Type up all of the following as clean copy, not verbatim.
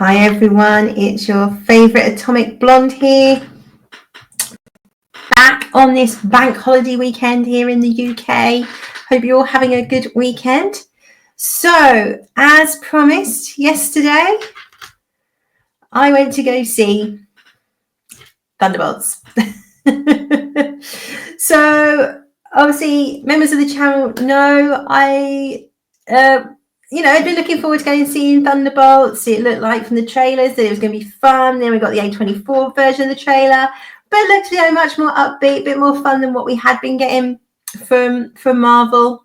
Hi everyone, it's your favourite Atomic Blonde here, back on this bank holiday weekend here in the UK. Hope you're all having a good weekend. So, as promised yesterday, I went to go see Thunderbolts. So, obviously, members of the channel know I'd been looking forward to going and seeing Thunderbolts. It looked like from the trailers that it was going to be fun. Then we got the A24 version of the trailer, but it looked much more upbeat, a bit more fun than what we had been getting from Marvel.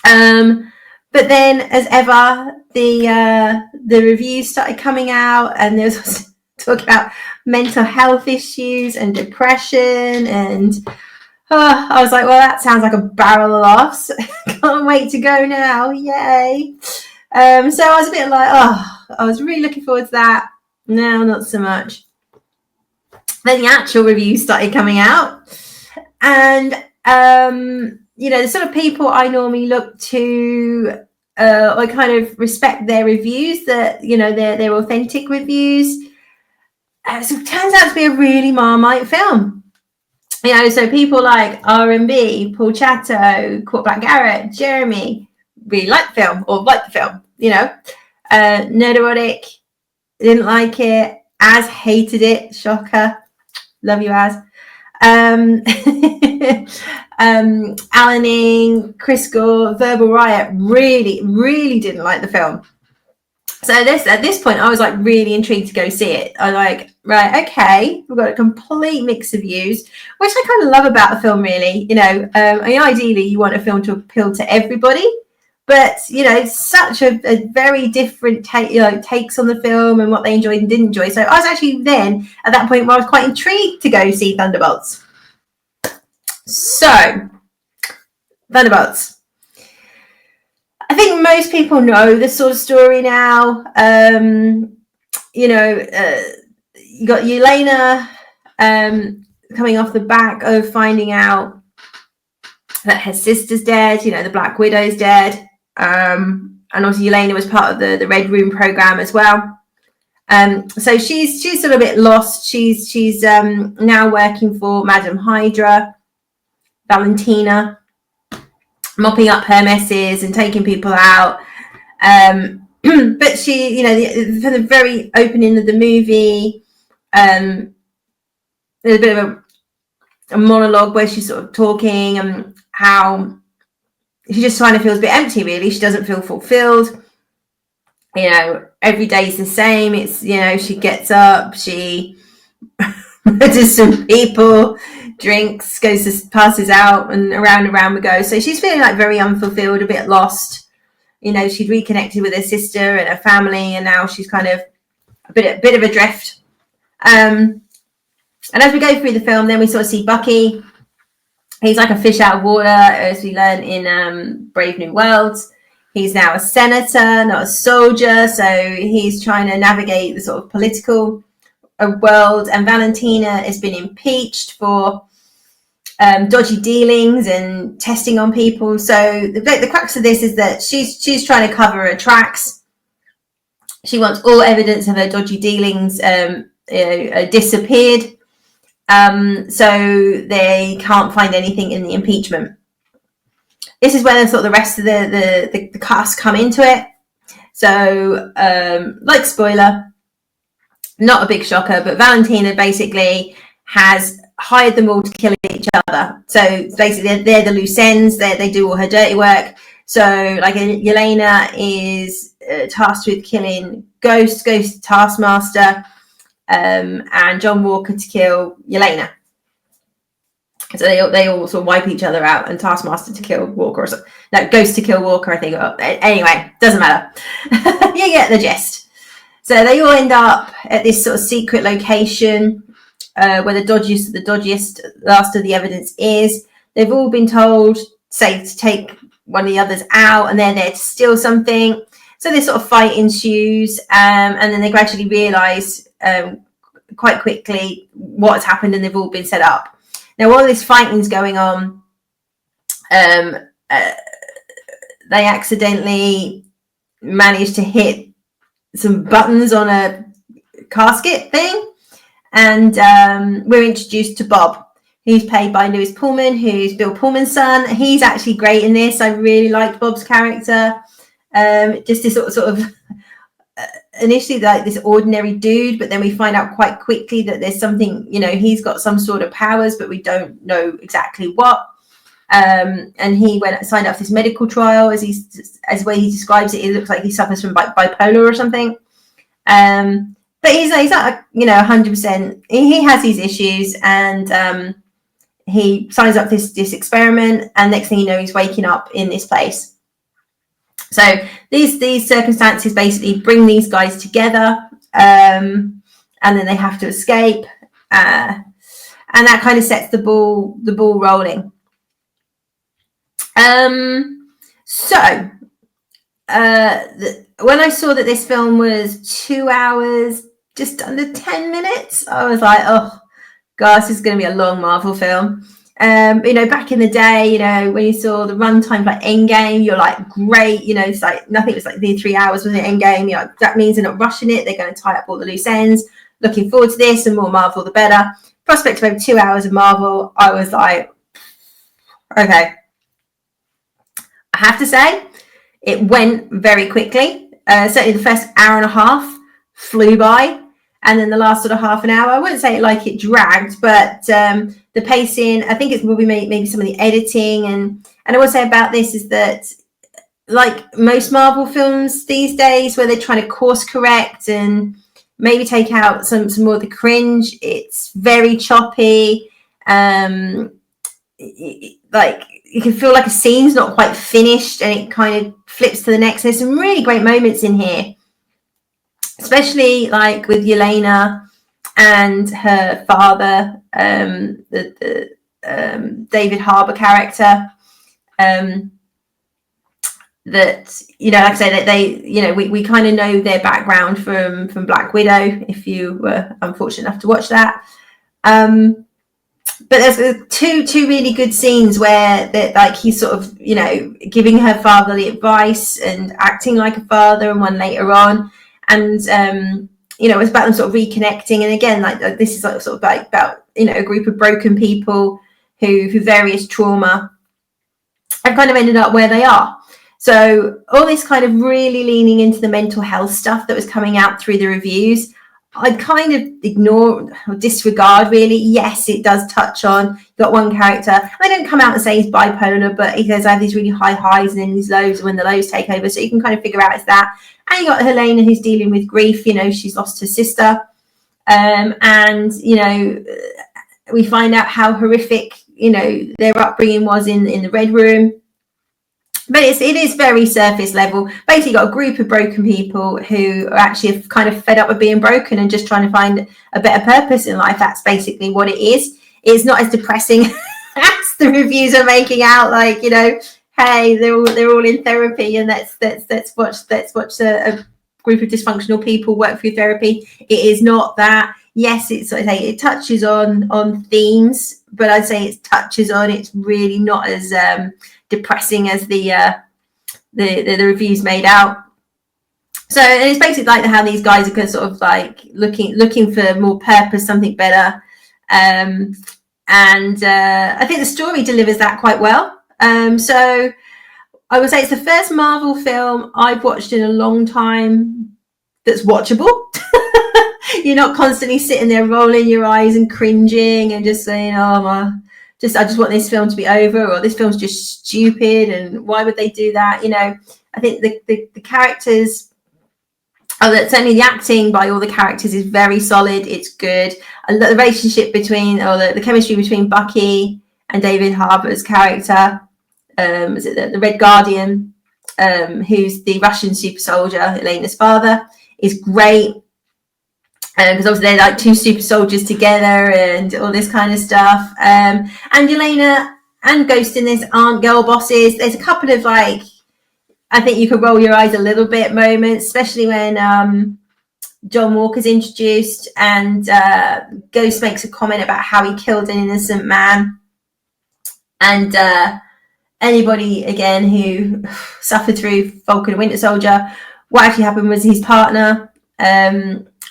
But then, as ever, the reviews started coming out, and there was talk about mental health issues and depression, and I was like, well, that sounds like a barrel of laughs. Can't wait to go now. Yay. So I was a bit like, I was really looking forward to that. No, not so much. Then the actual reviews started coming out. And, the sort of people I normally look to, I kind of respect their reviews, that, they're authentic reviews. So it turns out to be a really Marmite film. So people like R&B, Paul Chatto, Court Black Garrett, Jeremy really liked the film, or liked the film, Nerderotic didn't like it, Az hated it, shocker, love you Az. Alan Ing, Chris Gore, Verbal Riot really, really didn't like the film. So at this point, I was like really intrigued to go see it. I was like, right, okay, we've got a complete mix of views, which I kind of love about the film, really. Ideally, you want a film to appeal to everybody, but it's such a very different takes on the film and what they enjoyed and didn't enjoy. So I was actually then at that point where I was quite intrigued to go see Thunderbolts. So, Thunderbolts. I think most people know this sort of story now. You got Yelena coming off the back of finding out that her sister's dead, the Black Widow's dead. And also Yelena was part of the Red Room program as well. So she's sort of a bit lost. She's now working for Madam Hydra, Valentina, mopping up her messes and taking people out. But she, from the very opening of the movie, there's a bit of a monologue where she's sort of talking and how she just kind of feels a bit empty, really. She doesn't feel fulfilled. Every day's the same. It's, she gets up, she murders some people, drinks, passes out, and around we go. So she's feeling like very unfulfilled, a bit lost. She'd reconnected with her sister and her family, and now she's kind of a bit of adrift. And as we go through the film, then we sort of see Bucky. He's like a fish out of water, as we learn in Brave New Worlds. He's now a senator, not a soldier, so he's trying to navigate the sort of political world. And Valentina has been impeached for dodgy dealings and testing on people. So the crux of this is that she's trying to cover her tracks. She wants all evidence of her dodgy dealings disappeared. So they can't find anything in the impeachment. This is where the rest of the cast come into it. So, like spoiler, not a big shocker, but Valentina basically has hired them all to kill each other. So basically they're the loose ends. They do all her dirty work. So like Yelena is tasked with killing Ghost Taskmaster, and John Walker to kill Yelena. So they all sort of wipe each other out, and Taskmaster to kill Walker, or something. No, Ghost to kill Walker, I think. Anyway, doesn't matter. You get the gist. So they all end up at this sort of secret location where the dodgiest last of the evidence is. They've all been told, say, to take one of the others out, and they're there to steal something. So this sort of fight ensues, and then they gradually realise quite quickly what's happened, and they've all been set up. Now, while this fighting's going on, they accidentally manage to hit some buttons on a casket thing, and we're introduced to Bob, who's played by Lewis Pullman, who's Bill Pullman's son. He's actually great in this. I really liked Bob's character. Just this sort of initially like this ordinary dude, but then we find out quite quickly that there's something, he's got some sort of powers, but we don't know exactly what. And he signed up for this medical trial, as way he describes it. It looks like he suffers from bipolar or something. But he's not 100%. He has these issues, and he signs up this experiment, and next thing you know, he's waking up in this place. So these circumstances basically bring these guys together, and then they have to escape, and that kind of sets the ball rolling. So when I saw that this film was 2 hours, just under 10 minutes, I was like, oh gosh, this is going to be a long Marvel film. Back in the day, when you saw the runtime like Endgame, you're like, great, it's like nothing was like the 3 hours was an Endgame. That means they're not rushing it. They're going to tie up all the loose ends. Looking forward to this, and more Marvel, the better. Prospect of over 2 hours of Marvel, I was like, okay. I have to say, it went very quickly. Certainly the first hour and a half flew by, and then the last sort of half an hour, I wouldn't say it dragged, but the pacing, I think it's probably maybe some of the editing, and I will say about this is that, like most Marvel films these days, where they're trying to course correct and maybe take out some more of the cringe, it's very choppy. You can feel like a scene's not quite finished, and it kind of flips to the next. There's some really great moments in here, especially like with Yelena and her father, the David Harbour character. That like I say, that they we kind of know their background from Black Widow, if you were unfortunate enough to watch that. But there's two really good scenes where he's sort of giving her fatherly advice and acting like a father, and one later on, and it's about them sort of reconnecting. And again, this is sort of about a group of broken people who through various trauma have kind of ended up where they are. So all this kind of really leaning into the mental health stuff that was coming out through the reviews, I'd kind of ignore or disregard, really. Yes, it does touch on, you've got one character, I don't come out and say he's bipolar, but he says I have these really high highs and then these lows when the lows take over, so you can kind of figure out it's that. And you got Helena, who's dealing with grief, she's lost her sister, and we find out how horrific their upbringing was in the Red Room. But it is very surface level. Basically, got a group of broken people who are actually kind of fed up with being broken and just trying to find a better purpose in life. That's basically what it is. It's not as depressing as the reviews are making out. Like, hey, they're all in therapy, and let's watch a group of dysfunctional people work through therapy. It is not that. Yes, it touches on themes, but I'd say it touches on. It's really not as depressing as the reviews made out. So it's basically like how these guys are kind of sort of like looking for more purpose, something better, and I think the story delivers that quite well. So I would say it's the first Marvel film I've watched in a long time that's watchable. You're not constantly sitting there rolling your eyes and cringing and just saying, I just want this film to be over, or this film's just stupid and why would they do that? I think the characters, certainly the acting by all the characters is very solid. It's good. The relationship between, or the chemistry between Bucky and David Harbour's character, is it the Red Guardian, who's the Russian super soldier, Elena's father, is great. Because obviously they're like two super soldiers together and all this kind of stuff. And Yelena and Ghost in this aren't girl bosses. There's a couple of I think you could roll your eyes a little bit moments, especially when John Walker's introduced and Ghost makes a comment about how he killed an innocent man. And anybody, again, who suffered through Falcon and Winter Soldier what actually happened was his partner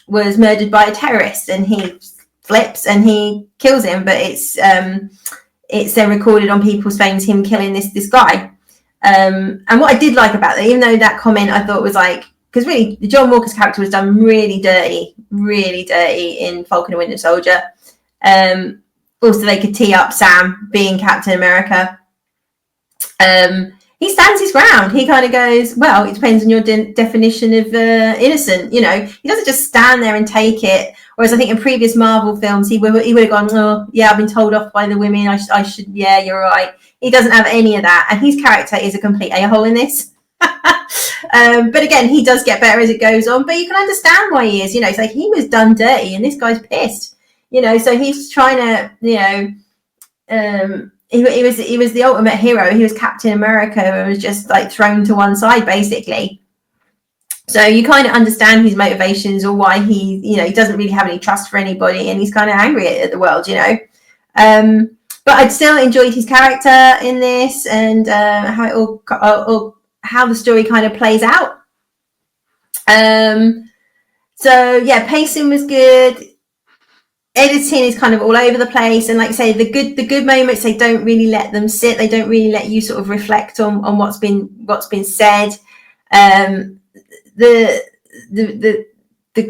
was murdered by a terrorist, and he flips and he kills him. But it's then recorded on people's phones him killing this guy. And what I did like about that, even though that comment I thought was like, because really John Walker's character was done really dirty in Falcon and Winter Soldier. Also, they could tee up Sam being Captain America. He stands his ground. He kind of goes, well, it depends on your definition of innocent. You know, he doesn't just stand there and take it. Whereas I think in previous Marvel films, he would have gone, oh, yeah, I've been told off by the women. I should, yeah, you're right. He doesn't have any of that. And his character is a complete a-hole in this. But again, he does get better as it goes on. But you can understand why he is. You know, it's like he was done dirty and this guy's pissed. You know, so he's trying to, you know, he was the ultimate hero. He was Captain America and was just like thrown to one side, basically. So you kind of understand his motivations or why he, you know, he doesn't really have any trust for anybody and he's kind of angry at the world, you know. But I'd still enjoyed his character in this and how the story kind of plays out. So yeah, pacing was good. Editing is kind of all over the place, and like I say, the good moments, they don't really let them sit. They don't really let you sort of reflect on what's been said. The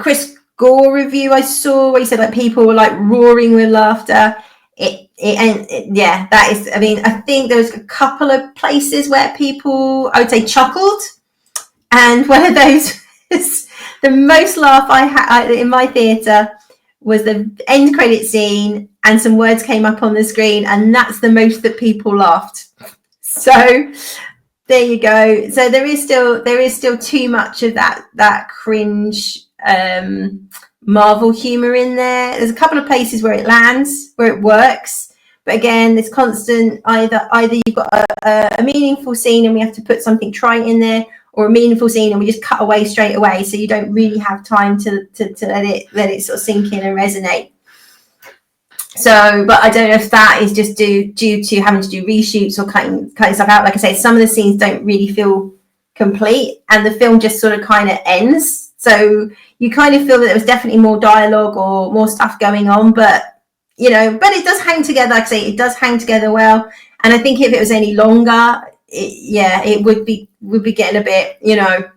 Chris Gore review I saw, where he said like people were like roaring with laughter. Yeah, that is. I mean, I think there was a couple of places where people, I would say, chuckled, and one of those is the most laugh I had in my theatre was the end credit scene, and some words came up on the screen, and that's the most that people laughed. So there you go. So there is still too much of that cringe Marvel humor in there. There's a couple of places where it lands, where it works, but again, it's constant. Either you've got a meaningful scene and we have to put something trite in there, or a meaningful scene and we just cut away straight away, so you don't really have time to let it sort of sink in and resonate. So, but I don't know if that is just due to having to do reshoots or cutting stuff out. Like I say, some of the scenes don't really feel complete, and the film just sort of kind of ends. So you kind of feel that there was definitely more dialogue or more stuff going on, but you know, but it does hang together. Like I say, it does hang together well. And I think if it was any longer, it would be getting a bit, you know.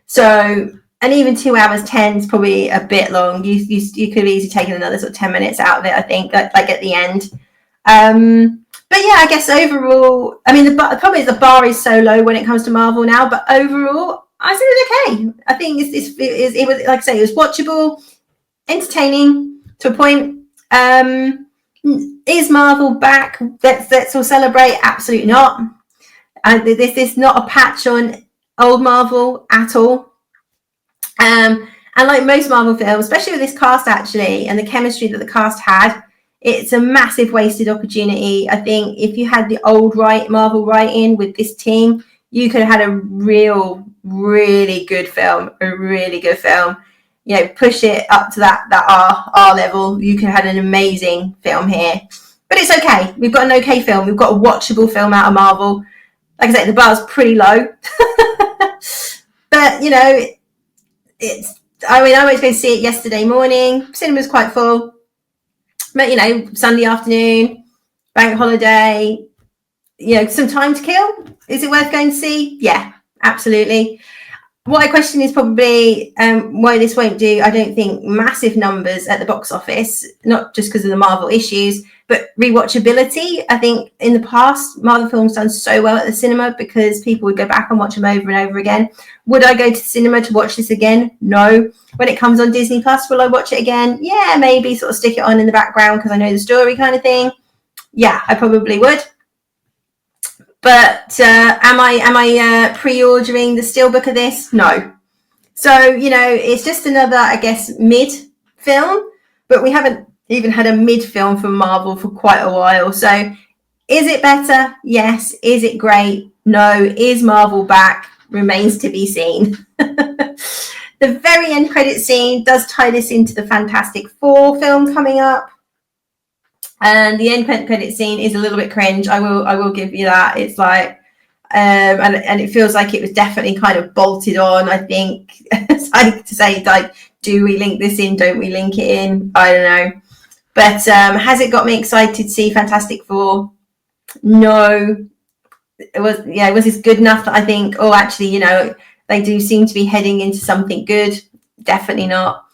So, and even 2 hours 10 is probably a bit long. You could have easily taken another sort of 10 minutes out of it, I think, like at the end. But yeah, I guess overall, I mean, the problem is the bar is so low when it comes to Marvel now. But overall, I said it okay. I think it was, like I say, it was watchable, entertaining to a point. Is Marvel back? Let's all celebrate. Absolutely not. This is not a patch on old Marvel at all. And like most Marvel films, especially with this cast actually, and the chemistry that the cast had, it's a massive wasted opportunity. I think if you had the old Marvel writing with this team, you could have had a really good film, You know, push it up to that R level. You could have had an amazing film here. But it's okay. We've got an okay film. We've got a watchable film out of Marvel. Like I said, the bar's pretty low. But, you know, I went to go see it yesterday morning. Cinema was quite full. But, you know, Sunday afternoon, bank holiday, you know, some time to kill. Is it worth going to see? Yeah, absolutely. What I question is probably why this won't do, I don't think, massive numbers at the box office, not just because of the Marvel issues, but rewatchability. I think in the past, Marvel films done so well at the cinema because people would go back and watch them over and over again. Would I go to the cinema to watch this again? No. When it comes on Disney Plus, will I watch it again? Yeah, maybe sort of stick it on in the background because I know the story kind of thing. Yeah, I probably would. But am I pre-ordering the steelbook of this? No. So, you know, it's just another, I guess, mid film, but we haven't even had a mid film from Marvel for quite a while. So is it better? Yes. Is it great? No. Is Marvel back? Remains to be seen. The very end credit scene does tie this into the Fantastic Four film coming up. And the end credit scene is a little bit cringe. I will give you that. It's like, and it feels like it was definitely kind of bolted on. I think it's like to say, like, do we link this in? Don't we link it in? I don't know. But has it got me excited to see Fantastic Four? No. Was this good enough that I think, oh, actually, you know, they do seem to be heading into something good? Definitely not.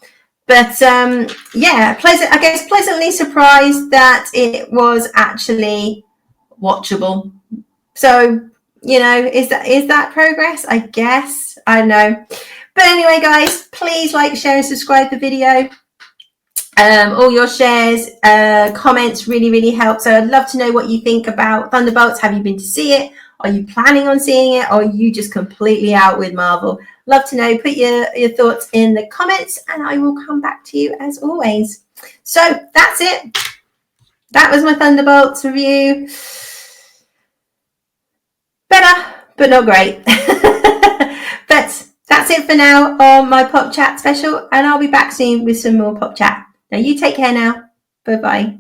But yeah, pleasantly surprised that it was actually watchable. So, you know, is that progress? I guess. I don't know. But anyway, guys, please like, share, and subscribe the video. All your shares, comments really help. So I'd love to know what you think about Thunderbolts. Have you been to see it? Are you planning on seeing it? Or are you just completely out with Marvel? Love to know. Put your thoughts in the comments and I will come back to you as always. So that's it. That was my Thunderbolts review. Better, but not great. But that's it for now on my Pop Chat special, and I'll be back soon with some more Pop Chat. Now you take care now. Bye-bye.